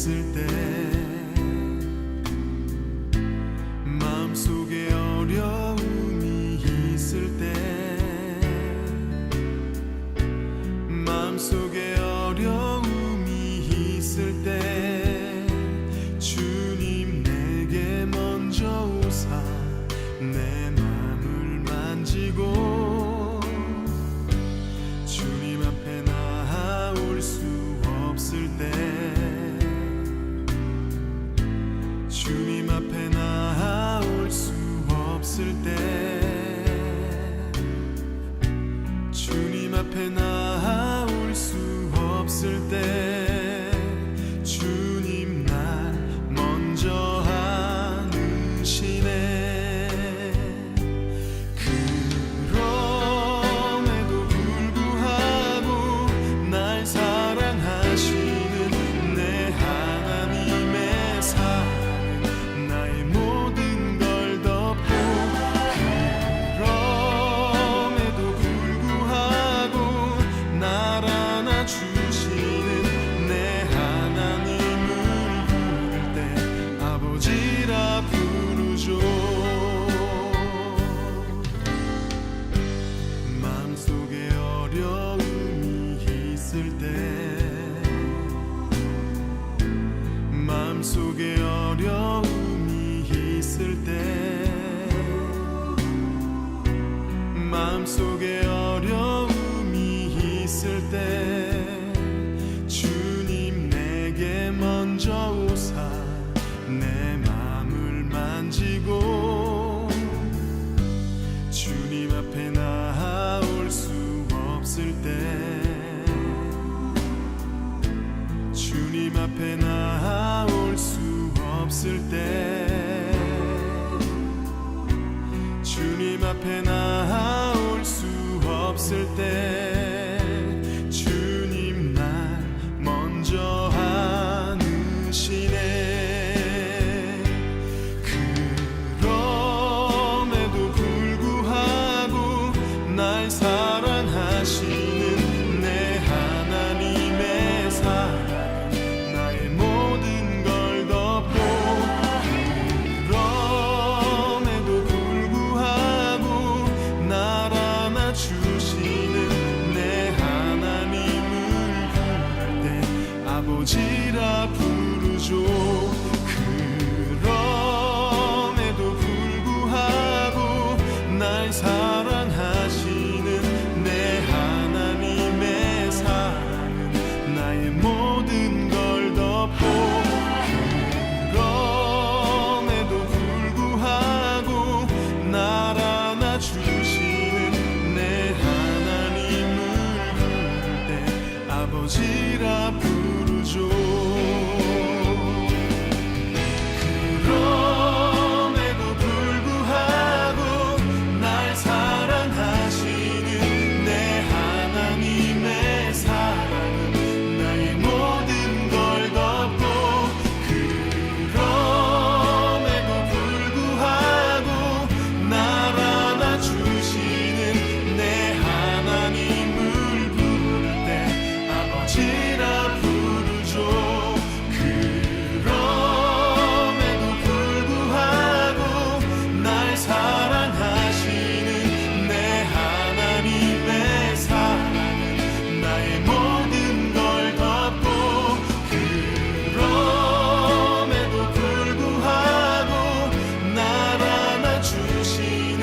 있을 때 마음속에 어려움이 있을 때 마음속에 어려움이 있을 때 주님 내게 먼저 오사 내 마음을 만지고 주님 앞에 나올 수 없을 때 주님 앞에 나올 수 없을 때 주님 앞에 나올 수 없을 때 주님 날 먼저 안으시네. 그럼에도 불구하고 날 사랑하시는 내 하나님의 사랑은 나의 모든 걸 덮고 그럼에도 불구하고 날 안아주시는 내 하나님을 부를 때 아버지라 부르죠. 마음속에 어려움이 있을 때 마음속에 어려움이 있을 때 마음속에 어려움이 있을 때 주님 내게 먼저 오사 내 마음을 만지고 주님 앞에 나올 수 없을 때 주님 앞에 나올 수 없을 때 주님 앞에 나올 수 없을 때 주님 날 먼저 안으시네. 그럼에도 불구하고 날 사랑하시는 내 하나님의 사랑은 나의 모든 걸 덮고 그럼에도 불구하고 날 안아주시는 내 하나님을 부를 때 아버지라 부르죠. 그럼에도 불구하고 날 사랑하시는 내 하나님의 사랑은 나의 모든 걸 덮고 그럼에도 불구하고 날 안아주시는 내 하나님을 부를 때 아버지라 부르죠. 그럼에도 불구하고 날 사랑하시는 내 하나님의 사랑은 나의 모든 걸 덮고 그럼에도 불구하고 날 안아주시는 내 하나님을 부를 때 아버지라 부르죠. 그럼에도 불구하고 날 사랑하시는 내 하나님의 사랑은 나의 모든 걸 덮고 그럼에도 불구하고 날 안아주시는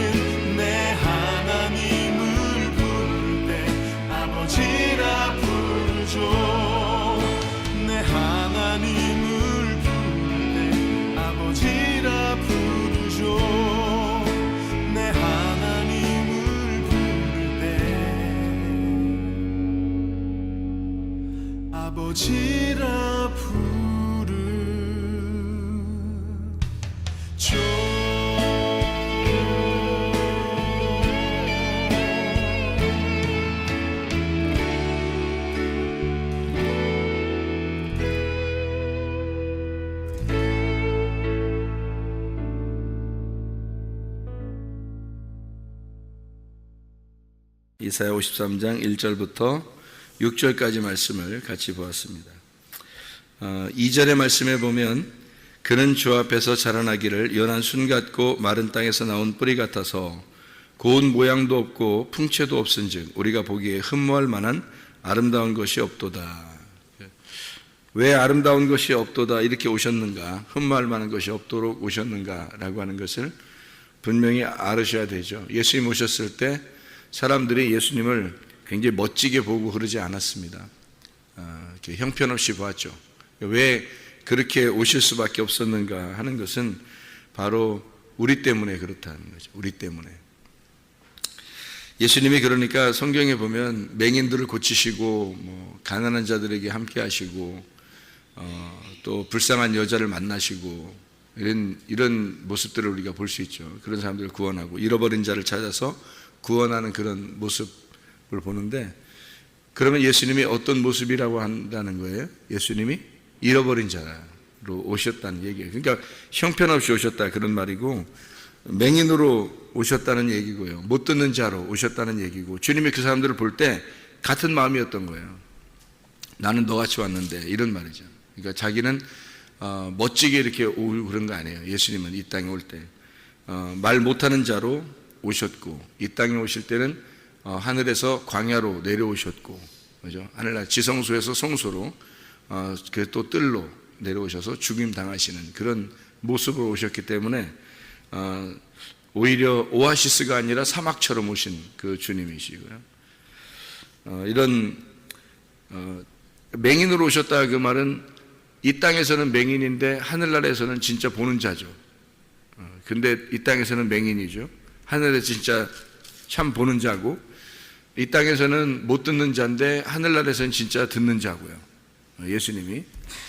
내 하나님을 부를 때 아버지라 부르죠. 내 하나님을 부를 때 아버지라 부르죠. 내 하나님을 부를 때 아버지라 부르죠. 이사야 53장 1절부터 6절까지 말씀을 같이 보았습니다. 2절의 말씀에 보면 그는 주 앞에서 자라나기를 연한 순 같고 마른 땅에서 나온 뿌리 같아서 고운 모양도 없고 풍채도 없은즉 우리가 보기에 흠모할 만한 아름다운 것이 없도다. 왜 아름다운 것이 없도다 이렇게 오셨는가, 흠모할 만한 것이 없도록 오셨는가라고 하는 것을 분명히 알으셔야 되죠. 예수님 오셨을 때 사람들이 예수님을 굉장히 멋지게 보고 그러지 않았습니다. 이렇게 형편없이 보았죠. 왜 그렇게 오실 수밖에 없었는가 하는 것은 바로 우리 때문에 그렇다는 거죠. 우리 때문에. 예수님이 그러니까 성경에 보면 맹인들을 고치시고 가난한 자들에게 함께 하시고 또 불쌍한 여자를 만나시고 이런 모습들을 우리가 볼 수 있죠. 그런 사람들을 구원하고 잃어버린 자를 찾아서 구원하는 그런 모습을 보는데, 그러면 예수님이 어떤 모습이라고 한다는 거예요? 예수님이 잃어버린 자로 오셨다는 얘기예요. 그러니까 형편없이 오셨다 그런 말이고, 맹인으로 오셨다는 얘기고요, 못 듣는 자로 오셨다는 얘기고, 주님이 그 사람들을 볼 때 같은 마음이었던 거예요. 나는 너같이 왔는데, 이런 말이죠. 그러니까 자기는 멋지게 이렇게 오고 그런 거 아니에요. 예수님은 이 땅에 올 때 말 못하는 자로 오셨고, 이 땅에 오실 때는 하늘에서 광야로 내려오셨고, 그죠? 하늘날 지성소에서 성소로 또 뜰로 내려오셔서 죽임 당하시는 그런 모습으로 오셨기 때문에 오히려 오아시스가 아니라 사막처럼 오신 그 주님이시고요. 이런 맹인으로 오셨다 그 말은 이 땅에서는 맹인인데 하늘나라에서는 진짜 보는 자죠. 근데 이 땅에서는 맹인이죠. 하늘에 진짜 참 보는 자고, 이 땅에서는 못 듣는 자인데 하늘나라에서는 진짜 듣는 자고요. 예수님이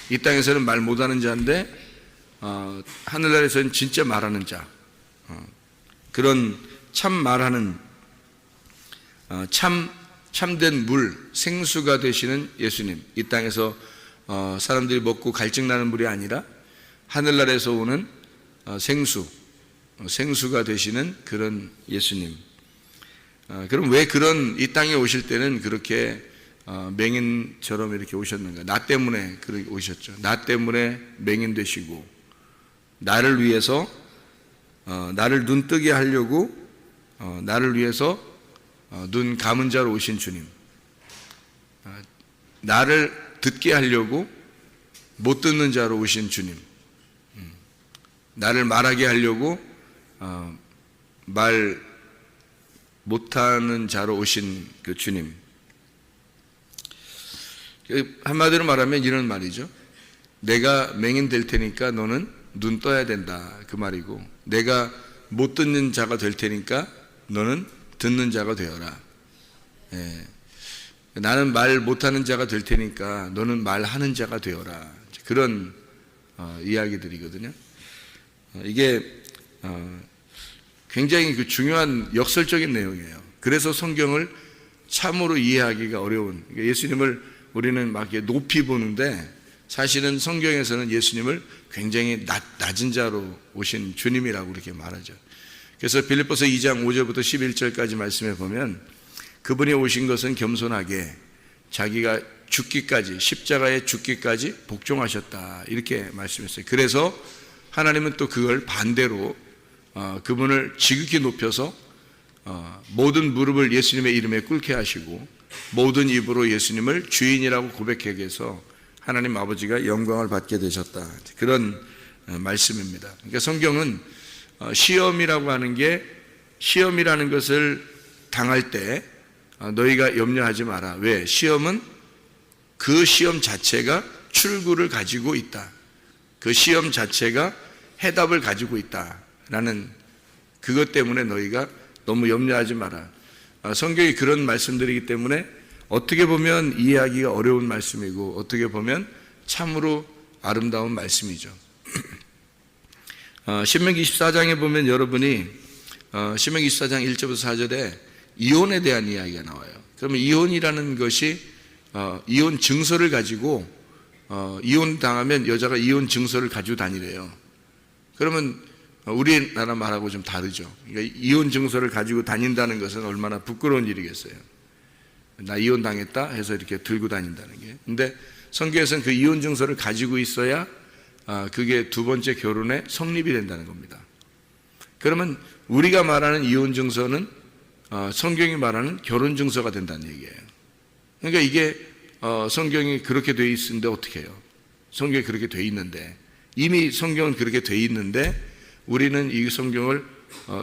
이 땅에서는 말 못하는 자인데 하늘나라에서는 진짜 말하는 자, 그런 참 말하는 참된 물, 생수가 되시는 예수님, 이 땅에서 사람들이 먹고 갈증나는 물이 아니라 하늘나라에서 오는 생수가 되시는 그런 예수님. 그럼 왜 그런 이 땅에 오실 때는 그렇게 맹인처럼 이렇게 오셨는가? 나 때문에 그렇게 오셨죠. 나 때문에 맹인 되시고, 나를 위해서 나를 눈 뜨게 하려고 나를 위해서 눈 감은 자로 오신 주님, 나를 듣게 하려고 못 듣는 자로 오신 주님, 나를 말하게 하려고 말 못하는 자로 오신 그 주님. 한마디로 말하면 이런 말이죠. 내가 맹인 될 테니까 너는 눈 떠야 된다 그 말이고, 내가 못 듣는 자가 될 테니까 너는 듣는 자가 되어라. 나는 말 못하는 자가 될 테니까 너는 말하는 자가 되어라. 그런 이야기들이거든요. 이게 굉장히 그 중요한 역설적인 내용이에요. 그래서 성경을 참으로 이해하기가 어려운, 예수님을 우리는 막 높이 보는데 사실은 성경에서는 예수님을 굉장히 낮은 자로 오신 주님이라고 그렇게 말하죠. 그래서 빌립보서 2장 5절부터 11절까지 말씀해 보면 그분이 오신 것은 겸손하게 자기가 죽기까지, 십자가에 죽기까지 복종하셨다 이렇게 말씀했어요. 그래서 하나님은 또 그걸 반대로 그분을 지극히 높여서 모든 무릎을 예수님의 이름에 꿇게 하시고 모든 입으로 예수님을 주인이라고 고백하게 해서 하나님 아버지가 영광을 받게 되셨다, 그런 말씀입니다. 그러니까 성경은 시험이라고 하는 게, 시험이라는 것을 당할 때 너희가 염려하지 마라. 왜? 시험은 그 시험 자체가 출구를 가지고 있다, 그 시험 자체가 해답을 가지고 있다라는 그것 때문에 너희가 너무 염려하지 마라. 성경이 그런 말씀들이기 때문에 어떻게 보면 이해하기가 어려운 말씀이고 어떻게 보면 참으로 아름다운 말씀이죠. 신명기 24장에 보면 여러분이 신명기 24장 1절부터 4절에 이혼에 대한 이야기가 나와요. 그러면 이혼이라는 것이 이혼 증서를 가지고 이혼 당하면 여자가 이혼 증서를 가지고 다니래요. 그러면 우리나라 말하고 좀 다르죠. 그러니까 이혼 증서를 가지고 다닌다는 것은 얼마나 부끄러운 일이겠어요. 나 이혼 당했다 해서 이렇게 들고 다닌다는 게. 근데 성경에서는 그 이혼 증서를 가지고 있어야 그게 두 번째 결혼의 성립이 된다는 겁니다. 그러면 우리가 말하는 이혼 증서는 성경이 말하는 결혼 증서가 된다는 얘기예요. 그러니까 이게 성경이 그렇게 돼 있는데 어떻게 해요? 성경이 그렇게 돼 있는데, 이미 성경은 그렇게 돼 있는데 우리는 이 성경을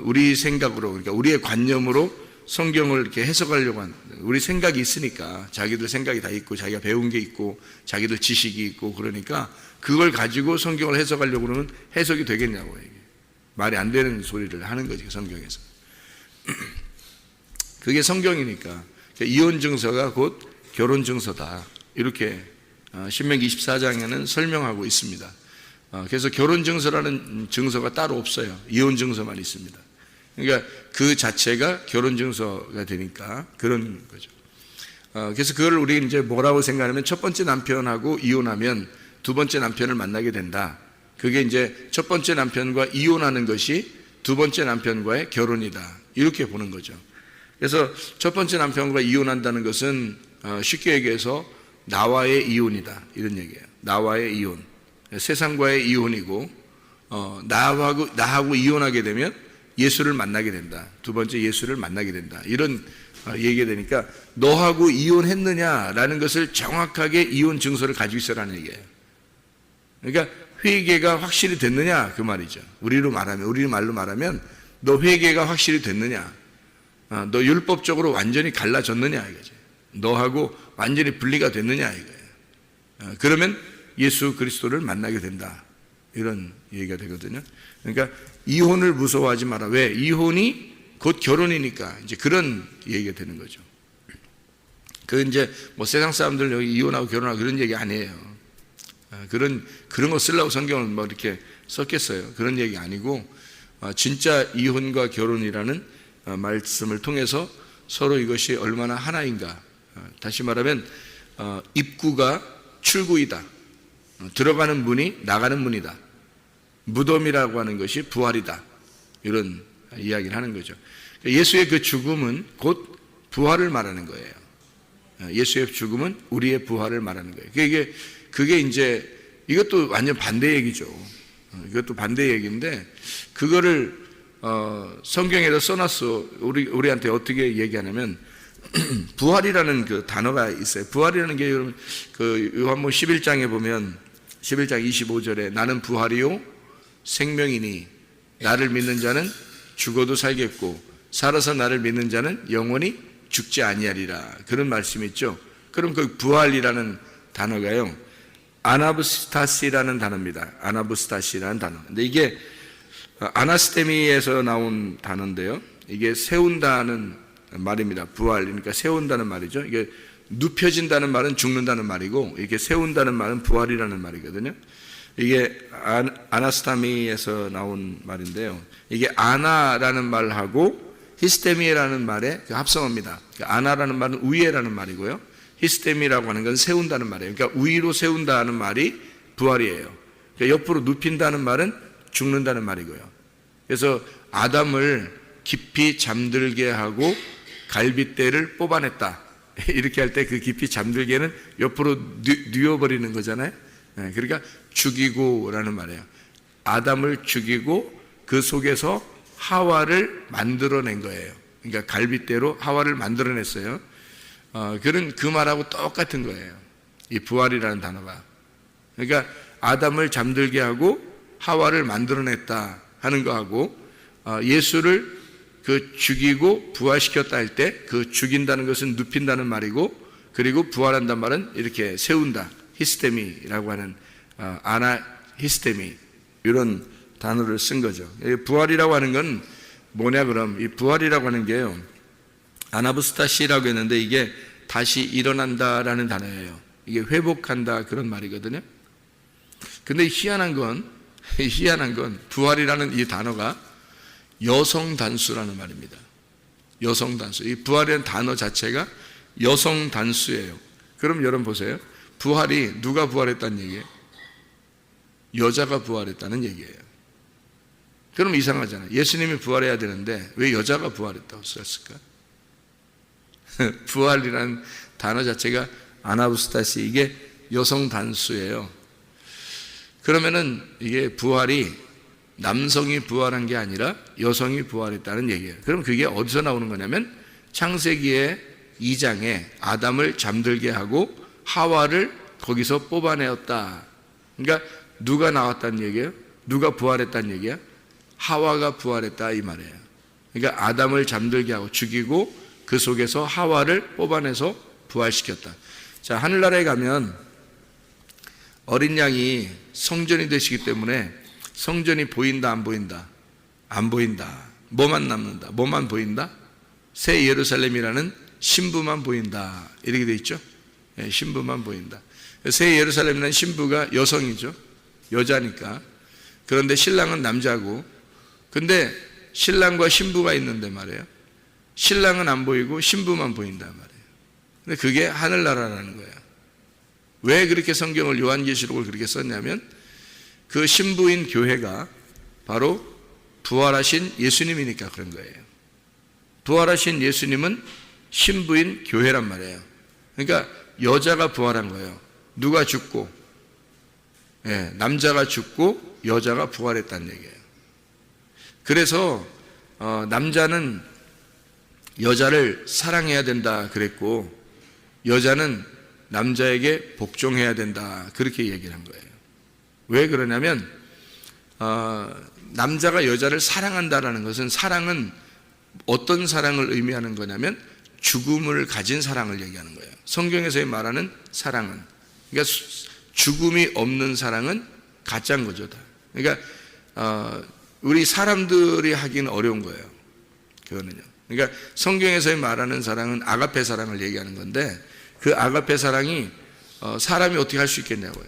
우리 생각으로, 그러니까 우리의 관념으로 성경을 이렇게 해석하려고 하는, 우리 생각이 있으니까, 자기들 생각이 다 있고 자기가 배운 게 있고 자기들 지식이 있고, 그러니까 그걸 가지고 성경을 해석하려고 그러면 해석이 되겠냐고, 이게 말이 안 되는 소리를 하는 거지 성경에서. 그게 성경이니까 이혼 증서가 곧 결혼 증서다, 이렇게 신명기 24장에는 설명하고 있습니다. 그래서 결혼 증서라는 증서가 따로 없어요. 이혼 증서만 있습니다. 그러니까 그 자체가 결혼 증서가 되니까 그런 거죠. 그래서 그걸 우리 이제 뭐라고 생각하면, 첫 번째 남편하고 이혼하면 두 번째 남편을 만나게 된다. 그게 이제 첫 번째 남편과 이혼하는 것이 두 번째 남편과의 결혼이다, 이렇게 보는 거죠. 그래서 첫 번째 남편과 이혼한다는 것은 쉽게 얘기해서 나와의 이혼이다, 이런 얘기예요. 나와의 이혼, 세상과의 이혼이고, 나하고 이혼하게 되면 예수를 만나게 된다, 두 번째 예수를 만나게 된다, 이런 얘기가 되니까 너하고 이혼했느냐라는 것을 정확하게 이혼 증서를 가지고 있어라는 얘기예요. 그러니까 회개가 확실히 됐느냐, 그 말이죠. 우리 말로 말하면 너 회개가 확실히 됐느냐, 너 율법적으로 완전히 갈라졌느냐 이거죠. 너하고 완전히 분리가 됐느냐 이거예요. 그러면 예수 그리스도를 만나게 된다, 이런 얘기가 되거든요. 그러니까 이혼을 무서워하지 마라. 왜? 이혼이 곧 결혼이니까 이제 그런 얘기가 되는 거죠. 그 이제 뭐 세상 사람들 여기 이혼하고 결혼하고 그런 얘기 아니에요. 그런 거 쓰려고 성경을 뭐 이렇게 썼겠어요. 그런 얘기 아니고, 진짜 이혼과 결혼이라는 말씀을 통해서 서로 이것이 얼마나 하나인가. 다시 말하면 입구가 출구이다, 들어가는 문이 나가는 문이다, 무덤이라고 하는 것이 부활이다, 이런 이야기를 하는 거죠. 예수의 그 죽음은 곧 부활을 말하는 거예요. 예수의 죽음은 우리의 부활을 말하는 거예요. 그게 이제 이것도 완전 반대 얘기죠. 이것도 반대 얘기인데, 그거를 성경에다 써놨어. 우리한테 어떻게 얘기하냐면 부활이라는 그 단어가 있어요. 부활이라는 게 여러분 그 요한복음 11장에 보면 11장 25절에 나는 부활이요 생명이니 나를 믿는 자는 죽어도 살겠고 살아서 나를 믿는 자는 영원히 죽지 아니하리라, 그런 말씀이 있죠. 그럼 그 부활이라는 단어가요, 아나부스타시라는 단어입니다. 아나부스타시라는 단어. 근데 이게 아나스테미에서 나온 단어인데요, 이게 세운다는 말입니다. 부활, 그러니까 세운다는 말이죠. 이게 눕혀진다는 말은 죽는다는 말이고, 이렇게 세운다는 말은 부활이라는 말이거든요. 이게 아나스타미에서 나온 말인데요, 이게 아나라는 말하고 히스테미라는 말의 합성어입니다. 아나라는 말은 위에라는 말이고요, 히스테미라고 하는 건 세운다는 말이에요. 그러니까 위로 세운다는 말이 부활이에요. 그러니까 옆으로 눕힌다는 말은 죽는다는 말이고요. 그래서 아담을 깊이 잠들게 하고 갈빗대를 뽑아냈다, 이렇게 할 때 그 깊이 잠들게는 옆으로 뉘어버리는 거잖아요. 그러니까 죽이고라는 말이에요. 아담을 죽이고 그 속에서 하와를 만들어낸 거예요. 그러니까 갈빗대로 하와를 만들어냈어요. 그런 그 말하고 똑같은 거예요, 이 부활이라는 단어가. 그러니까 아담을 잠들게 하고 하와를 만들어냈다 하는 거하고, 예수를 그 죽이고 부활시켰다 할 때 그 죽인다는 것은 눕힌다는 말이고, 그리고 부활한다는 말은 이렇게 세운다, 히스테미라고 하는 아나 히스테미, 이런 단어를 쓴 거죠. 부활이라고 하는 건 뭐냐, 그럼 이 부활이라고 하는 게요, 아나부스타시라고 했는데 이게 다시 일어난다라는 단어예요. 이게 회복한다, 그런 말이거든요. 근데 희한한 건 부활이라는 이 단어가 여성 단수라는 말입니다. 여성 단수. 이 부활이라는 단어 자체가 여성 단수예요. 그럼 여러분 보세요. 부활이 누가 부활했다는 얘기예요? 여자가 부활했다는 얘기예요. 그럼 이상하잖아요. 예수님이 부활해야 되는데 왜 여자가 부활했다고 썼을까? 부활이라는 단어 자체가 아나부스타시, 이게 여성 단수예요. 그러면은 이게 부활이 남성이 부활한 게 아니라 여성이 부활했다는 얘기예요. 그럼 그게 어디서 나오는 거냐면 창세기의 2장에 아담을 잠들게 하고 하와를 거기서 뽑아내었다. 그러니까 누가 나왔다는 얘기예요? 누가 부활했다는 얘기야? 하와가 부활했다 이 말이에요. 그러니까 아담을 잠들게 하고 죽이고 그 속에서 하와를 뽑아내서 부활시켰다. 자, 하늘나라에 가면 어린 양이 성전이 되시기 때문에 성전이 보인다 안 보인다? 안 보인다. 뭐만 남는다? 뭐만 보인다? 새 예루살렘이라는 신부만 보인다. 이렇게 돼 있죠. 네, 신부만 보인다. 새 예루살렘이라는 신부가 여성이죠. 여자니까. 그런데 신랑은 남자고, 근데 신랑과 신부가 있는데 말이에요. 신랑은 안 보이고 신부만 보인단 말이에요. 근데 그게 하늘나라라는 거예요. 왜 그렇게 성경을 요한계시록을 그렇게 썼냐면 그 신부인 교회가 바로 부활하신 예수님이니까 그런 거예요. 부활하신 예수님은 신부인 교회란 말이에요. 그러니까 여자가 부활한 거예요. 누가 죽고, 예, 남자가 죽고 여자가 부활했다는 얘기예요. 그래서 남자는 여자를 사랑해야 된다 그랬고 여자는 남자에게 복종해야 된다 그렇게 얘기를 한 거예요. 왜 그러냐면 남자가 여자를 사랑한다라는 것은, 사랑은 어떤 사랑을 의미하는 거냐면 죽음을 가진 사랑을 얘기하는 거예요. 성경에서 말하는 사랑은, 그러니까 죽음이 없는 사랑은 가짜인 거죠. 그러니까 우리 사람들이 하기는 어려운 거예요. 그거는요. 그러니까 성경에서 말하는 사랑은 아가페 사랑을 얘기하는 건데 그 아가페 사랑이 사람이 어떻게 할 수 있겠냐고요.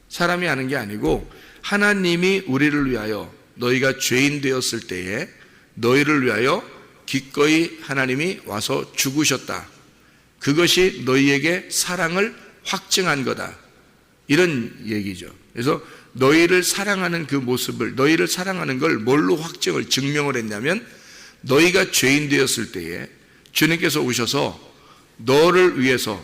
사람이 하는 게 아니고 하나님이 우리를 위하여, 너희가 죄인 되었을 때에 너희를 위하여 기꺼이 하나님이 와서 죽으셨다. 그것이 너희에게 사랑을 확증한 거다. 이런 얘기죠. 그래서 너희를 사랑하는 그 모습을, 너희를 사랑하는 걸 뭘로 확증을, 증명을 했냐면 너희가 죄인 되었을 때에 주님께서 오셔서 너를 위해서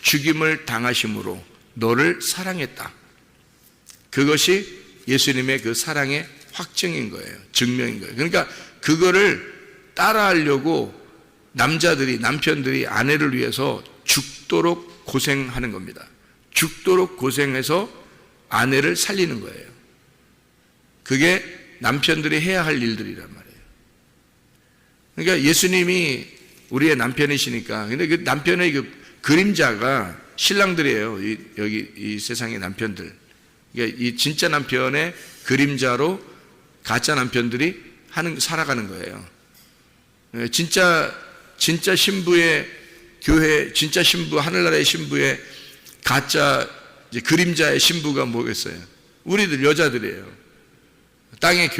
죽임을 당하심으로 너를 사랑했다. 그것이 예수님의 그 사랑의 확증인 거예요. 증명인 거예요. 그러니까 그거를 따라하려고 남편들이 아내를 위해서 죽도록 고생하는 겁니다. 죽도록 고생해서 아내를 살리는 거예요. 그게 남편들이 해야 할 일들이란 말이에요. 그러니까 예수님이 우리의 남편이시니까, 근데 그 남편의 그 그림자가 신랑들이에요. 여기 이 세상의 남편들. 그러니까 이 진짜 남편의 그림자로 가짜 남편들이 살아가는 거예요. 진짜 신부의 교회, 진짜 신부, 하늘나라의 신부의 가짜 이제 그림자의 신부가 뭐겠어요? 우리들 여자들이에요. 땅의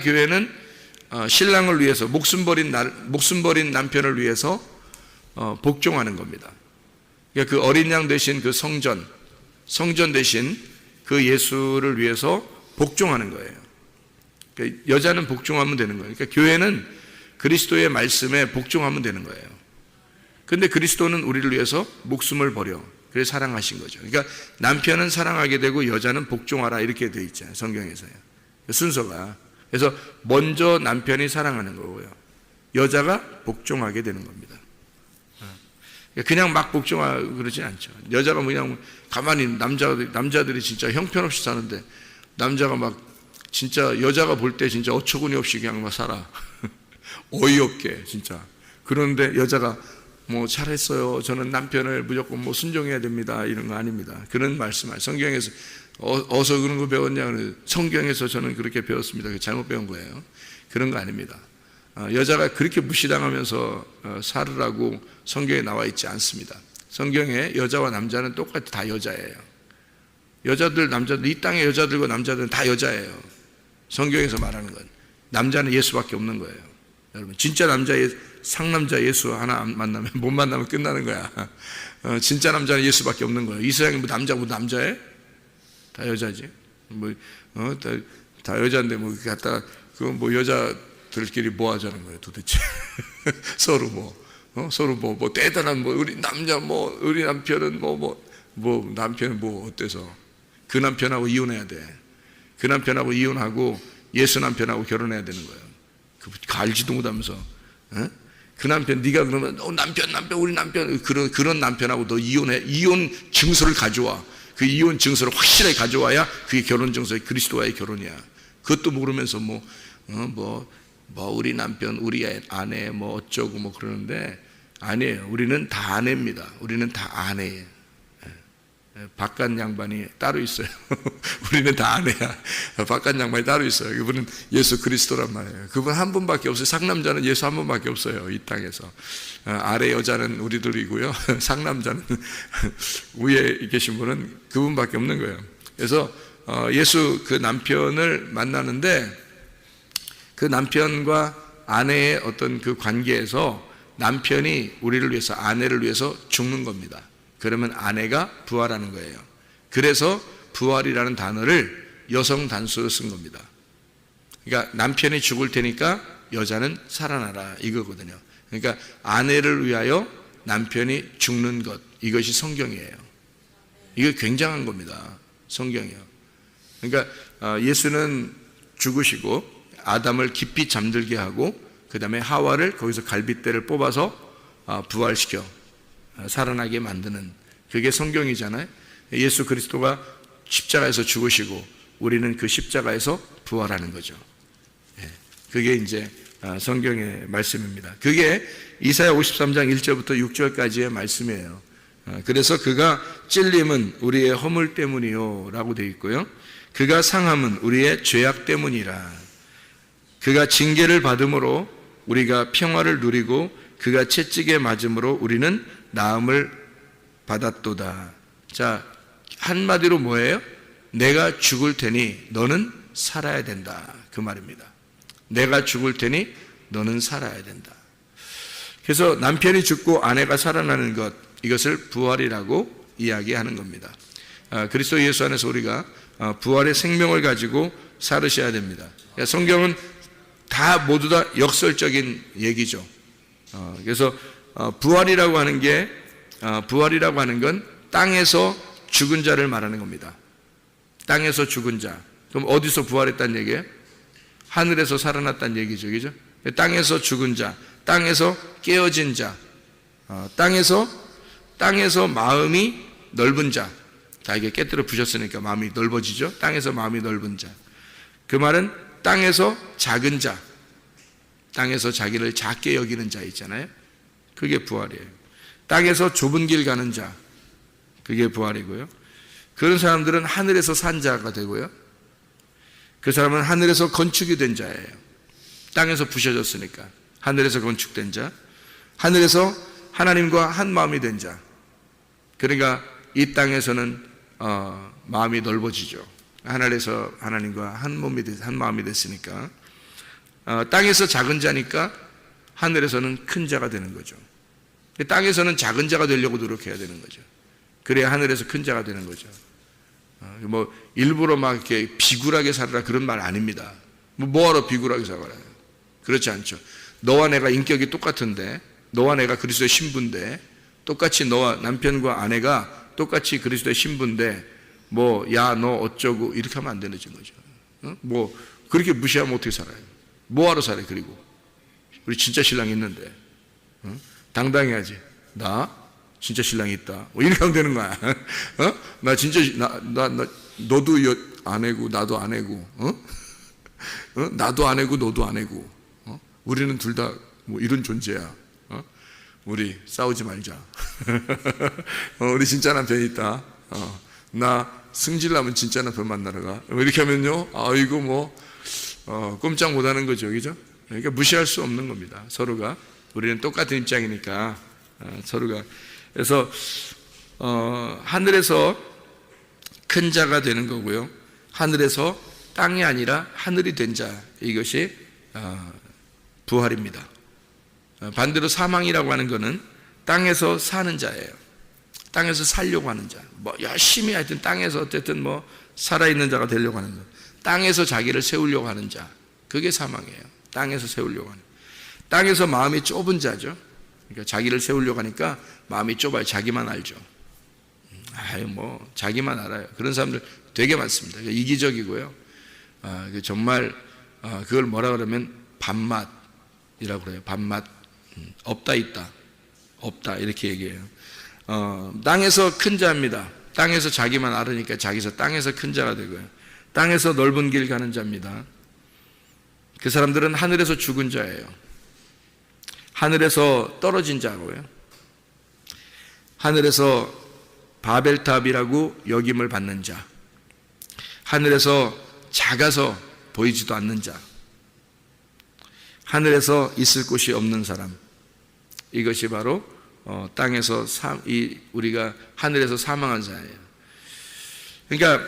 교회는 신랑을 위해서 목숨 버린 남편을 위해서 복종하는 겁니다. 그러니까 그 어린 양 대신 그 성전 대신 그 예수를 위해서 복종하는 거예요. 그러니까 여자는 복종하면 되는 거예요. 그러니까 교회는 그리스도의 말씀에 복종하면 되는 거예요. 근데 그리스도는 우리를 위해서 목숨을 버려. 그래서 사랑하신 거죠. 그러니까 남편은 사랑하게 되고 여자는 복종하라 이렇게 되어 있잖아요. 성경에서요. 순서가. 그래서 먼저 남편이 사랑하는 거고요. 여자가 복종하게 되는 겁니다. 그냥 막 복종하고 그러진 않죠. 여자가 그냥 가만히 남자들이 진짜 형편없이 사는데 남자가 막 진짜 여자가 볼 때 진짜 어처구니 없이 그냥 막 살아. 어이없게 진짜. 그런데 여자가 뭐 잘했어요. 저는 남편을 무조건 뭐 순종해야 됩니다. 이런 거 아닙니다. 그런 말씀을 성경에서 어디서 그런 거 배웠냐? 성경에서 저는 그렇게 배웠습니다. 잘못 배운 거예요. 그런 거 아닙니다. 여자가 그렇게 무시당하면서 살으라고 성경에 나와 있지 않습니다. 성경에 여자와 남자는 똑같이 다 여자예요. 남자들, 이 땅의 여자들과 남자들은 다 여자예요. 성경에서 말하는 건 남자는 예수밖에 없는 거예요. 여러분, 진짜 상남자 예수 하나 만나면 못 만나면 끝나는 거야. 진짜 남자는 예수밖에 없는 거예요. 이 세상에 뭐 남자애? 다 여자지. 다 여자인데 뭐 갖다 그 뭐 여자들끼리 뭐 하자는 거예요, 도대체. 서로 서로 뭐 대단한 우리 남자 우리 남편은 남편은 어때서 그 남편하고 이혼해야 돼. 그 남편하고 이혼하고 예수 남편하고 결혼해야 되는 거예요. 알지도 못하면서. 그 남편 네가 그러면 남편 우리 남편 그런 남편하고 너 이혼해. 이혼 증서를 가져와. 그 이혼 증서를 확실하게 가져와야 그게 결혼 증서, 그리스도와의 결혼이야. 그것도 모르면서 우리 남편, 우리 아내 어쩌고 그러는데 아니에요. 우리는 다 아내입니다. 우리는 다 아내예요. 바깥 양반이 따로 있어요. 우리는 다 아내야. 바깥 양반이 따로 있어요. 그분은 예수 그리스도란 말이에요. 그분 한 분밖에 없어요. 상남자는 예수 한 분밖에 없어요. 이 땅에서. 아래 여자는 우리들이고요. 상남자는 위에 계신 분은 그분밖에 없는 거예요. 그래서 예수 그 남편을 만나는데 그 남편과 아내의 어떤 그 관계에서 남편이 우리를 위해서, 아내를 위해서 죽는 겁니다. 그러면 아내가 부활하는 거예요. 그래서 부활이라는 단어를 여성 단수로 쓴 겁니다. 그러니까 남편이 죽을 테니까 여자는 살아나라 이거거든요. 그러니까 아내를 위하여 남편이 죽는 것, 이것이 성경이에요. 이거 굉장한 겁니다. 성경이요. 그러니까 예수는 죽으시고 아담을 깊이 잠들게 하고 그 다음에 하와를 거기서 갈빗대를 뽑아서 부활시켜 살아나게 만드는, 그게 성경이잖아요. 예수 그리스도가 십자가에서 죽으시고 우리는 그 십자가에서 부활하는 거죠. 그게 이제 성경의 말씀입니다. 그게 이사야 53장 1절부터 6절까지의 말씀이에요. 그래서 그가 찔림은 우리의 허물 때문이요 라고 되어 있고요. 그가 상함은 우리의 죄악 때문이라. 그가 징계를 받음으로 우리가 평화를 누리고 그가 채찍에 맞음으로 우리는 나음을 받았도다. 자, 한마디로 뭐예요? 내가 죽을 테니 너는 살아야 된다. 그 말입니다. 내가 죽을 테니 너는 살아야 된다. 그래서 남편이 죽고 아내가 살아나는 것, 이것을 부활이라고 이야기하는 겁니다. 그리스도 예수 안에서 우리가 부활의 생명을 가지고 살으셔야 됩니다. 그러니까 성경은 모두 다 역설적인 얘기죠. 그래서 부활이라고 하는 건 땅에서 죽은 자를 말하는 겁니다. 땅에서 죽은 자. 그럼 어디서 부활했다는 얘기예요? 하늘에서 살아났다는 얘기죠. 그죠? 땅에서 죽은 자, 땅에서 깨어진 자, 땅에서 마음이 넓은 자. 자, 이게 깨뜨려 부셨으니까 마음이 넓어지죠? 땅에서 마음이 넓은 자. 그 말은 땅에서 작은 자, 땅에서 자기를 작게 여기는 자 있잖아요. 그게 부활이에요. 땅에서 좁은 길 가는 자, 그게 부활이고요. 그런 사람들은 하늘에서 산 자가 되고요. 그 사람은 하늘에서 건축이 된 자예요. 땅에서 부셔졌으니까 하늘에서 건축된 자, 하늘에서 하나님과 한 마음이 된 자. 그러니까 이 땅에서는 마음이 넓어지죠. 하늘에서 하나님과 한 마음이 됐으니까. 땅에서 작은 자니까 하늘에서는 큰 자가 되는 거죠. 땅에서는 작은 자가 되려고 노력해야 되는 거죠. 그래야 하늘에서 큰 자가 되는 거죠. 일부러 막 이렇게 비굴하게 살아라 그런 말 아닙니다. 뭐하러 비굴하게 살아요? 그렇지 않죠. 너와 내가 인격이 똑같은데, 너와 내가 그리스도의 신부인데, 똑같이 너와 남편과 아내가 똑같이 그리스도의 신부인데, 야, 너 어쩌고 이렇게 하면 안 되는 거죠. 그렇게 무시하면 어떻게 살아요? 뭐하러 살아요? 그리고 우리 진짜 신랑이 있는데 당당해야지. 나 진짜 신랑이 있다. 이렇게 하면 되는 거야. 나 진짜 너도 아내고 나도 아내고, 나도 아내고 너도 아내고, 우리는 둘 다 이런 존재야. 우리 싸우지 말자. 우리 진짜 남편이 있다. 나 승질나면 진짜 남편 만나러 가. 이렇게 하면요, 이거 꼼짝 못하는 거죠, 그죠? 그러니까 무시할 수 없는 겁니다. 서로가. 우리는 똑같은 입장이니까 서로가. 그래서 하늘에서 큰 자가 되는 거고요. 하늘에서 땅이 아니라 하늘이 된 자, 이것이 부활입니다. 반대로 사망이라고 하는 것은 땅에서 사는 자예요. 땅에서 살려고 하는 자. 열심히 하여튼 땅에서 어쨌든 살아있는 자가 되려고 하는 자. 땅에서 자기를 세우려고 하는 자. 그게 사망이에요. 땅에서 세우려고 하는. 땅에서 마음이 좁은 자죠. 그러니까 자기를 세우려고 하니까 마음이 좁아요. 자기만 알죠. 자기만 알아요. 그런 사람들 되게 많습니다. 이기적이고요. 정말 그걸 뭐라 그러면 밥맛이라고 그래요. 밥맛. 없다 있다. 없다 이렇게 얘기해요. 땅에서 큰 자입니다. 땅에서 자기만 알으니까 자기서 땅에서 큰 자가 되고요. 땅에서 넓은 길 가는 자입니다. 그 사람들은 하늘에서 죽은 자예요. 하늘에서 떨어진 자고요. 하늘에서 바벨탑이라고 여김을 받는 자. 하늘에서 작아서 보이지도 않는 자. 하늘에서 있을 곳이 없는 사람. 이것이 바로 땅에서 우리가 하늘에서 사망한 자예요. 그러니까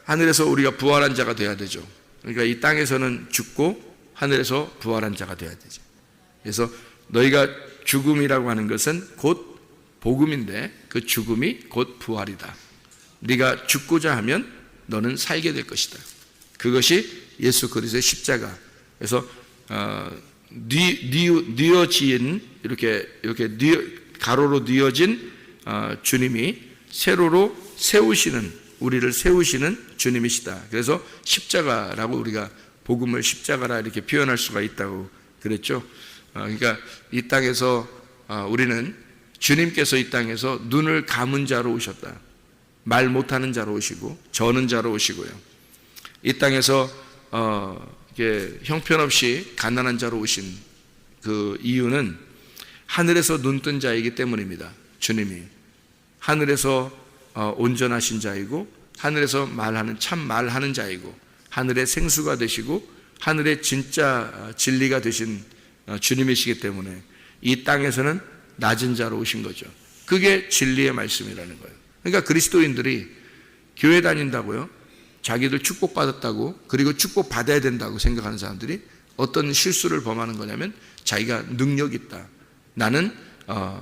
하늘에서 우리가 부활한 자가 되어야 되죠. 그러니까 이 땅에서는 죽고 하늘에서 부활한 자가 되어야 되죠. 그래서 너희가 죽음이라고 하는 것은 곧 복음인데 그 죽음이 곧 부활이다. 네가 죽고자 하면 너는 살게 될 것이다. 그것이 예수 그리스도의 십자가. 그래서 뉘어진 이렇게 가로로 뉘어진 주님이 세로로 세우시는, 우리를 세우시는 주님이시다. 그래서 십자가라고 우리가 복음을 십자가라 이렇게 표현할 수가 있다고 그랬죠. 그러니까 이 땅에서 우리는 주님께서 이 땅에서 눈을 감은 자로 오셨다. 말 못하는 자로 오시고 저는 자로 오시고요. 이 땅에서 이렇게 형편없이 가난한 자로 오신 그 이유는 하늘에서 눈뜬 자이기 때문입니다. 주님이 하늘에서 온전하신 자이고 하늘에서 말하는 참 말하는 자이고 하늘의 생수가 되시고 하늘의 진짜 진리가 되신 주님이시기 때문에 이 땅에서는 낮은 자로 오신 거죠. 그게 진리의 말씀이라는 거예요. 그러니까 그리스도인들이 교회 다닌다고요, 자기들 축복받았다고 그리고 축복받아야 된다고 생각하는 사람들이 어떤 실수를 범하는 거냐면 자기가 능력 있다, 나는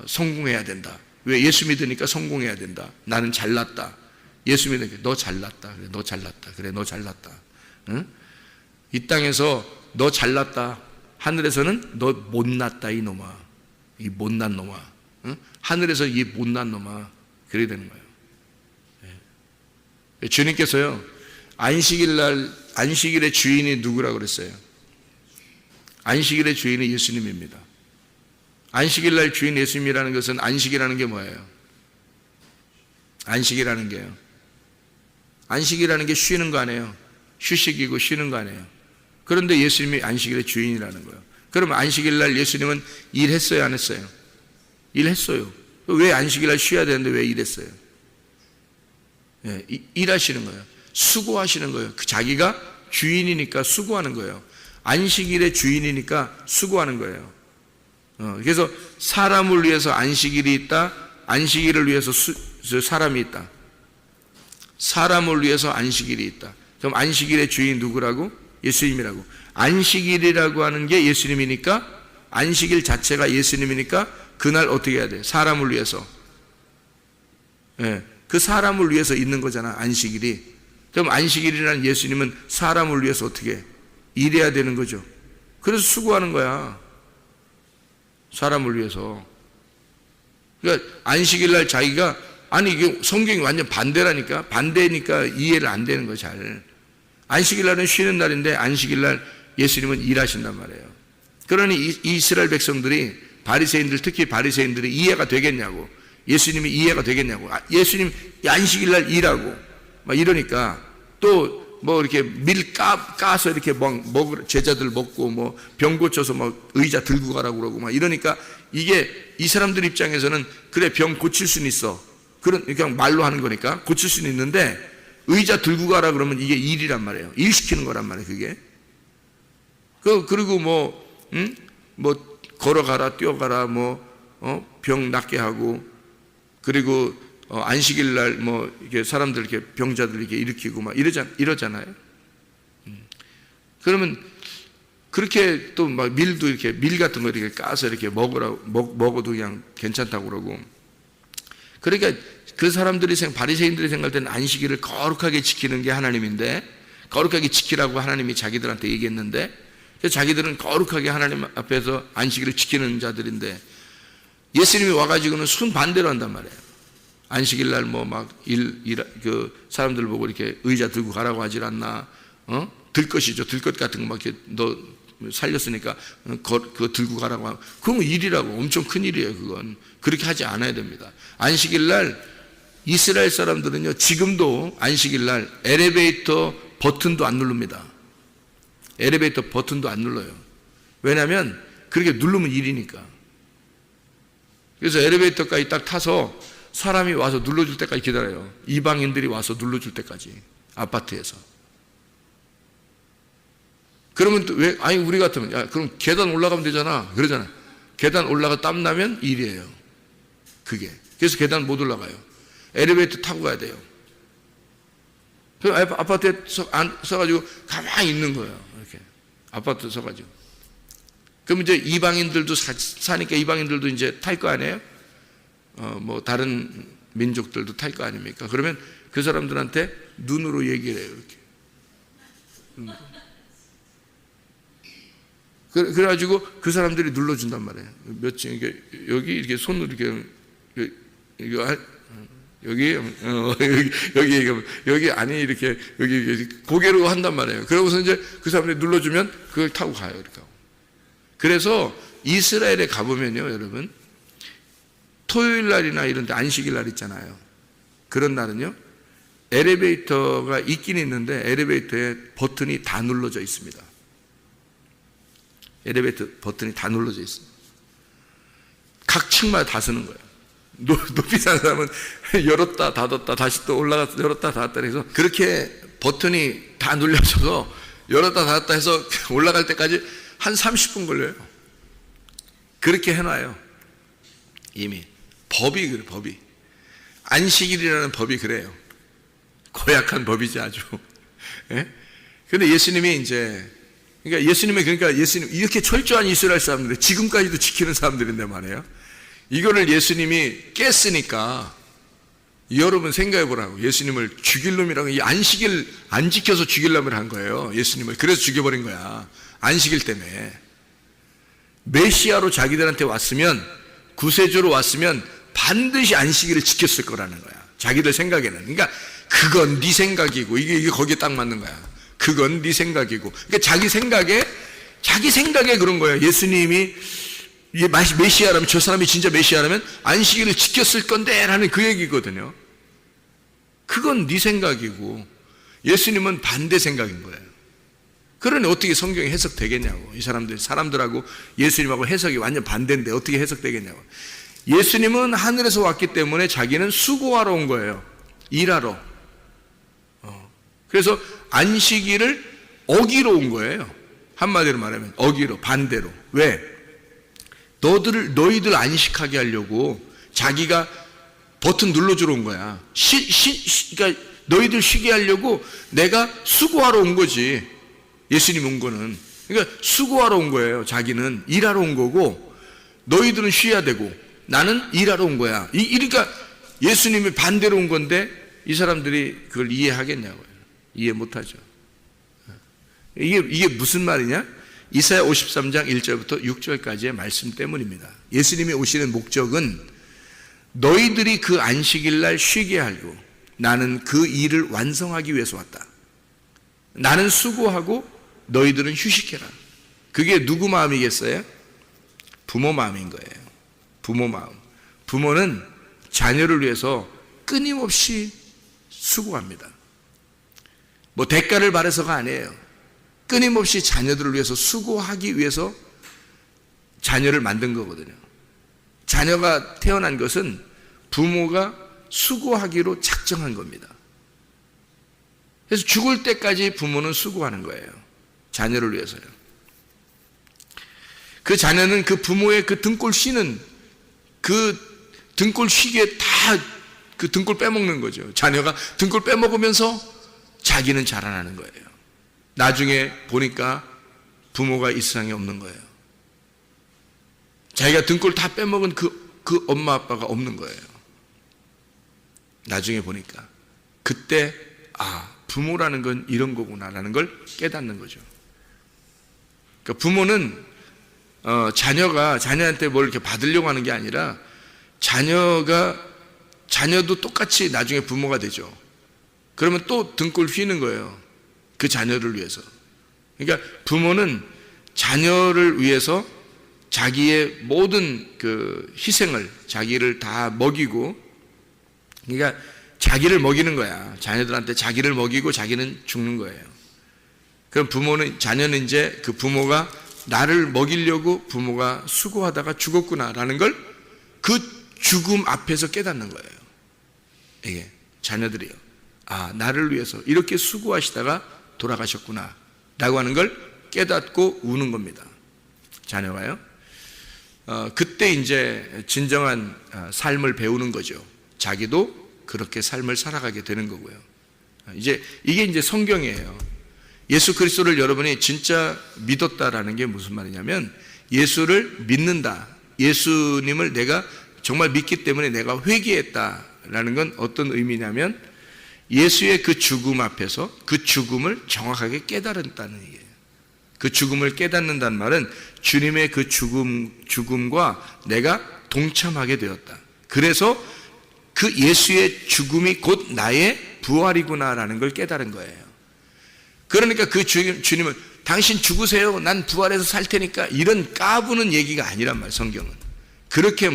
성공해야 된다, 왜 예수 믿으니까 성공해야 된다, 나는 잘났다, 예수 믿으니까 너 잘났다, 그래 너 잘났다, 그래 너 잘났다. 응? 이 땅에서 너 잘났다, 하늘에서는 너 못났다 이놈아, 이 못난 놈아. 응? 하늘에서 이 못난 놈아. 그래야 되는 거예요. 네. 주님께서요 안식일의 주인이 누구라고 그랬어요? 안식일의 주인이 예수님입니다. 안식일날 주인 예수님이라는 것은, 안식이라는 게 뭐예요? 안식이라는 게요, 안식이라는 게 쉬는 거 아니에요. 휴식이고 쉬는 거 아니에요. 그런데 예수님이 안식일의 주인이라는 거예요. 그럼 안식일날 예수님은 일했어요, 안 했어요? 일했어요. 왜 안식일날 쉬어야 되는데 왜 일했어요? 예, 일하시는 거예요. 수고하시는 거예요. 자기가 주인이니까 수고하는 거예요. 안식일의 주인이니까 수고하는 거예요. 그래서 사람을 위해서 안식일이 있다, 안식일을 위해서 사람이 있다. 사람을 위해서 안식일이 있다. 그럼 안식일의 주인 누구라고? 예수님이라고. 안식일이라고 하는 게 예수님이니까, 안식일 자체가 예수님이니까 그날 어떻게 해야 돼? 사람을 위해서. 예, 그 사람을 위해서 있는 거잖아, 안식일이. 그럼 안식일이라는 예수님은 사람을 위해서 어떻게 해? 일해야 되는 거죠. 그래서 수고하는 거야, 사람을 위해서. 그러니까 안식일날 자기가, 아니 이게 성경이 완전 반대라니까, 반대니까 이해를 안 되는 거야 잘. 안식일날은 쉬는 날인데 안식일날 예수님은 일하신단 말이에요. 그러니 이스라엘 백성들이, 바리새인들, 특히 바리새인들이 이해가 되겠냐고, 예수님이 이해가 되겠냐고, 예수님 안식일날 일하고 막 이러니까 또 뭐 이렇게 밀 까서 이렇게 제자들 먹고 뭐 병 고쳐서 막 의자 들고 가라고 그러고 막 이러니까, 이게 이 사람들 입장에서는 그래 병 고칠 수는 있어, 그냥 말로 하는 거니까 고칠 수는 있는데 의자 들고 가라 그러면 이게 일이란 말이에요. 일 시키는 거란 말이에요 그게. 그리고 뭐 걸어가라, 뛰어가라, 병 낫게 하고, 그리고 안식일날 뭐 이렇게 사람들, 이렇게 병자들 이렇게 일으키고 막 이러잖아요. 그러면 그렇게 또 막 밀도 이렇게 밀 같은 거 이렇게 까서 이렇게 먹어도 그냥 괜찮다고 그러고. 그러니까 그 사람들이 바리새인들이 생각할 때는 안식일을 거룩하게 지키는 게 하나님인데, 거룩하게 지키라고 하나님이 자기들한테 얘기했는데, 자기들은 거룩하게 하나님 앞에서 안식일을 지키는 자들인데, 예수님이 와가지고는 순반대로 한단 말이에요. 안식일 날 뭐 막 사람들 보고 이렇게 의자 들고 가라고 하질 않나? 들것이죠. 들것 같은 거 막 이렇게 너 살렸으니까 그거 들고 가라고 하고. 그건 일이라고. 엄청 큰 일이에요, 그건. 그렇게 하지 않아야 됩니다. 안식일 날 이스라엘 사람들은요, 지금도 안식일 날 엘리베이터 버튼도 안 누릅니다. 엘리베이터 버튼도 안 눌러요. 왜냐하면 그렇게 누르면 일이니까. 그래서 엘리베이터까지 딱 타서 사람이 와서 눌러줄 때까지 기다려요. 이방인들이 와서 눌러줄 때까지. 아파트에서. 그러면 또 왜, 아니, 우리 같으면, 야, 그럼 계단 올라가면 되잖아. 그러잖아. 계단 올라가 땀나면 일이에요. 그게. 그래서 계단 못 올라가요. 엘리베이터 타고 가야 돼요. 그래서 아파트에 서가지고 가만히 있는 거예요. 이렇게. 아파트 서가지고. 그럼 이제 이방인들도 사니까 이방인들도 이제 탈 거 아니에요? 뭐 다른 민족들도 탈 거 아닙니까? 그러면 그 사람들한테 눈으로 얘기를 해요. 이렇게. 그래가지고 그 사람들이 눌러준단 말이에요. 몇 층, 이게 여기 이렇게 손으로 이렇게, 여기 아니, 이렇게, 여기 고개로 한단 말이에요. 그러고서 이제 그 사람들이 눌러주면 그걸 타고 가요. 이렇게. 그래서 이스라엘에 가보면요, 여러분, 토요일 날이나 이런 데 안식일 날 있잖아요. 그런 날은요, 엘리베이터가 있긴 있는데 엘리베이터에 버튼이 다 눌러져 있습니다. 엘리베이터 버튼이 다 눌러져 있습니다. 각 층마다 다 쓰는 거예요. 높이 사는 사람은 열었다 닫았다 다시 또 올라가서 열었다 닫았다 해서 그렇게 버튼이 다 눌려져서 열었다 닫았다 해서 올라갈 때까지 한 30분 걸려요. 그렇게 해놔요. 이미. 법이 그래, 법이. 안식일이라는 법이 그래요. 고약한 법이지, 아주. 예? 근데 예수님이 이제, 예수님 이렇게 철저한 이스라엘 사람들, 지금까지도 지키는 사람들인데 말이에요. 이거를 예수님이 깼으니까, 여러분 생각해 보라고. 예수님을 죽일 놈이라고, 이 안식일 안 지켜서 죽일 놈을 한 거예요. 예수님을. 그래서 죽여버린 거야. 안식일 때문에. 메시아로 자기들한테 왔으면, 구세주로 왔으면 반드시 안식일을 지켰을 거라는 거야. 자기들 생각에는. 그러니까 그건 네 생각이고 이게 거기에 딱 맞는 거야. 그건 네 생각이고. 그러니까 자기 생각에 그런 거예요. 예수님이 메시아라면, 저 사람이 진짜 메시아라면 안식일을 지켰을 건데 라는 그 얘기거든요. 그건 네 생각이고 예수님은 반대 생각인 거예요. 그러니 어떻게 성경이 해석되겠냐고. 이 사람들하고 예수님하고 해석이 완전 반대인데 어떻게 해석되겠냐고. 예수님은 하늘에서 왔기 때문에 자기는 수고하러 온 거예요. 일하러. 그래서 안식일을 어기러 온 거예요. 한마디로 말하면 어기로, 반대로. 왜? 너희들 안식하게 하려고 자기가 버튼 눌러주러 온 거야. 그러니까 너희들 쉬게 하려고 내가 수고하러 온 거지. 예수님 온 거는. 그러니까 수고하러 온 거예요. 자기는 일하러 온 거고 너희들은 쉬어야 되고 나는 일하러 온 거야. 그러니까 예수님이 반대로 온 건데 이 사람들이 그걸 이해하겠냐고요. 이해 못하죠. 이게 무슨 말이냐? 이사야 53장 1절부터 6절까지의 말씀 때문입니다. 예수님이 오시는 목적은 너희들이 그 안식일 날 쉬게 하고 나는 그 일을 완성하기 위해서 왔다. 나는 수고하고 너희들은 휴식해라. 그게 누구 마음이겠어요? 부모 마음인 거예요. 부모 마음. 부모는 자녀를 위해서 끊임없이 수고합니다. 뭐 대가를 바라서가 아니에요. 끊임없이 자녀들을 위해서 수고하기 위해서 자녀를 만든 거거든요. 자녀가 태어난 것은 부모가 수고하기로 작정한 겁니다. 그래서 죽을 때까지 부모는 수고하는 거예요. 자녀를 위해서요. 그 자녀는 그 부모의 그 등골 쉬는 그 등골 쉬게 다 그 등골 빼먹는 거죠. 자녀가 등골 빼먹으면서 자기는 자라나는 거예요. 나중에 보니까 부모가 이 세상에 없는 거예요. 자기가 등골 다 빼먹은 그 엄마 아빠가 없는 거예요. 나중에 보니까 그때 부모라는 건 이런 거구나라는 걸 깨닫는 거죠. 그러니까 부모는 자녀한테 뭘 이렇게 받으려고 하는 게 아니라 자녀도 똑같이 나중에 부모가 되죠. 그러면 또 등골 휘는 거예요. 그 자녀를 위해서. 그러니까 부모는 자녀를 위해서 자기의 모든 그 희생을, 자기를 다 먹이고, 그러니까 자기를 먹이는 거야. 자녀들한테 자기를 먹이고 자기는 죽는 거예요. 그럼 자녀는 이제 그 부모가 나를 먹이려고 부모가 수고하다가 죽었구나라는 걸 그 죽음 앞에서 깨닫는 거예요. 이게 자녀들이요. 아, 나를 위해서 이렇게 수고하시다가 돌아가셨구나 라고 하는 걸 깨닫고 우는 겁니다. 자녀가요. 그때 이제 진정한 삶을 배우는 거죠. 자기도 그렇게 삶을 살아가게 되는 거고요. 이게 이제 성경이에요. 예수 그리스도를 여러분이 진짜 믿었다라는 게 무슨 말이냐면, 예수를 믿는다, 예수님을 내가 정말 믿기 때문에 내가 회개했다라는 건 어떤 의미냐면, 예수의 그 죽음 앞에서 그 죽음을 정확하게 깨달았다는 얘기예요. 그 죽음을 깨닫는다는 말은 주님의 그 죽음과 내가 동참하게 되었다. 그래서 그 예수의 죽음이 곧 나의 부활이구나라는 걸 깨달은 거예요. 그러니까 그 주님은 당신 죽으세요, 난 부활해서 살 테니까, 이런 까부는 얘기가 아니란 말이에요. 성경은 그렇게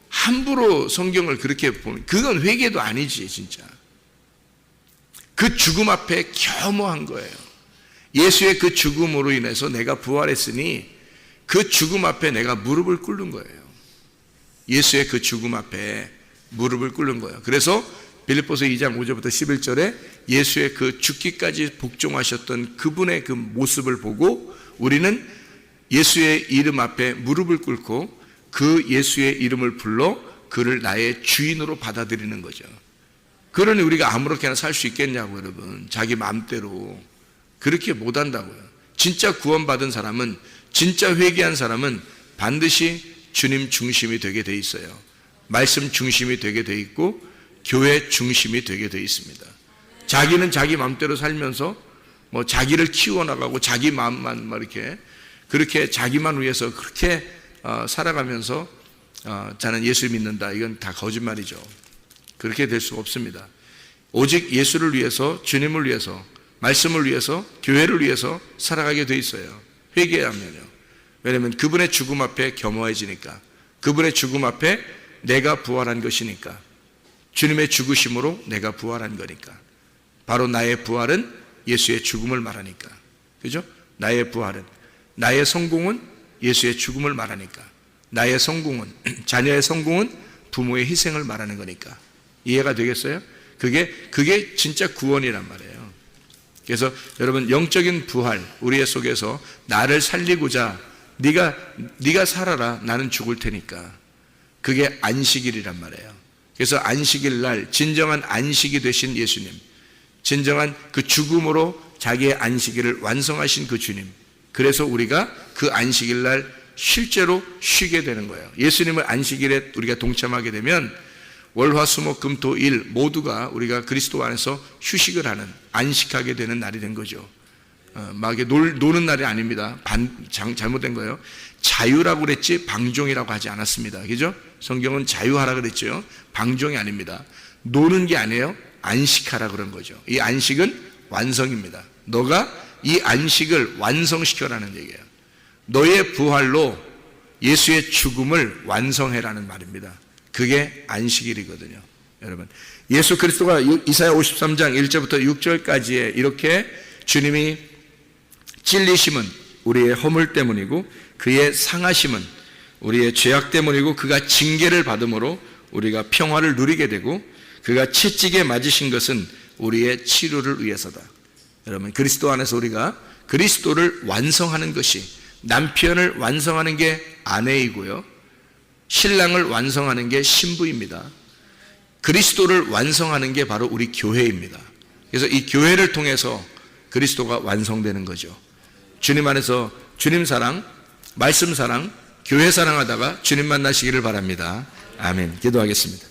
함부로 성경을 그렇게 보면 그건 회개도 아니지. 진짜 그 죽음 앞에 겸허한 거예요. 예수의 그 죽음으로 인해서 내가 부활했으니 그 죽음 앞에 내가 무릎을 꿇는 거예요. 예수의 그 죽음 앞에 무릎을 꿇는 거예요. 그래서 빌립보서 2장 5절부터 11절에 예수의 그 죽기까지 복종하셨던 그분의 그 모습을 보고 우리는 예수의 이름 앞에 무릎을 꿇고 그 예수의 이름을 불러 그를 나의 주인으로 받아들이는 거죠. 그러니 우리가 아무렇게나 살 수 있겠냐고, 여러분. 자기 마음대로 그렇게 못한다고요. 진짜 구원받은 사람은, 진짜 회개한 사람은 반드시 주님 중심이 되게 돼 있어요. 말씀 중심이 되게 돼 있고 교회 중심이 되게 돼 있습니다. 자기는 자기 마음대로 살면서 자기를 키워나가고 자기 마음만 이렇게 그렇게 자기만 위해서 그렇게 살아가면서 저는 예수 믿는다, 이건 다 거짓말이죠. 그렇게 될 수가 없습니다. 오직 예수를 위해서, 주님을 위해서, 말씀을 위해서, 교회를 위해서 살아가게 돼 있어요. 회개하면요. 왜냐하면 그분의 죽음 앞에 겸허해지니까, 그분의 죽음 앞에 내가 부활한 것이니까, 주님의 죽으심으로 내가 부활한 거니까. 바로 나의 부활은 예수의 죽음을 말하니까. 그죠? 나의 부활은, 나의 성공은 예수의 죽음을 말하니까. 나의 성공은, 자녀의 성공은 부모의 희생을 말하는 거니까. 이해가 되겠어요? 그게 진짜 구원이란 말이에요. 그래서 여러분, 영적인 부활, 우리의 속에서 나를 살리고자 네가 살아라, 나는 죽을 테니까. 그게 안식일이란 말이에요. 그래서 안식일 날 진정한 안식이 되신 예수님, 진정한 그 죽음으로 자기의 안식일을 완성하신 그 주님, 그래서 우리가 그 안식일 날 실제로 쉬게 되는 거예요. 예수님을 안식일에 우리가 동참하게 되면 월화수목금토일 모두가 우리가 그리스도 안에서 휴식을 하는, 안식하게 되는 날이 된 거죠. 막 노는 날이 아닙니다. 잘못된 거예요. 자유라고 그랬지 방종이라고 하지 않았습니다. 그죠? 성경은 자유하라 그랬죠. 방종이 아닙니다. 노는 게 아니에요. 안식하라 그런 거죠. 이 안식은 완성입니다. 너가 이 안식을 완성시켜라는 얘기예요. 너의 부활로 예수의 죽음을 완성해라는 말입니다. 그게 안식일이거든요. 여러분, 예수 그리스도가 이사야 53장 1절부터 6절까지에 이렇게 주님이 찔리심은 우리의 허물 때문이고 그의 상하심은 우리의 죄악 때문이고 그가 징계를 받음으로 우리가 평화를 누리게 되고 그가 채찍에 맞으신 것은 우리의 치료를 위해서다. 여러분, 그리스도 안에서 우리가 그리스도를 완성하는 것이, 남편을 완성하는 게 아내이고요, 신랑을 완성하는 게 신부입니다. 그리스도를 완성하는 게 바로 우리 교회입니다. 그래서 이 교회를 통해서 그리스도가 완성되는 거죠. 주님 안에서 주님 사랑, 말씀 사랑, 교회 사랑하다가 주님 만나시기를 바랍니다. 아멘. 기도하겠습니다.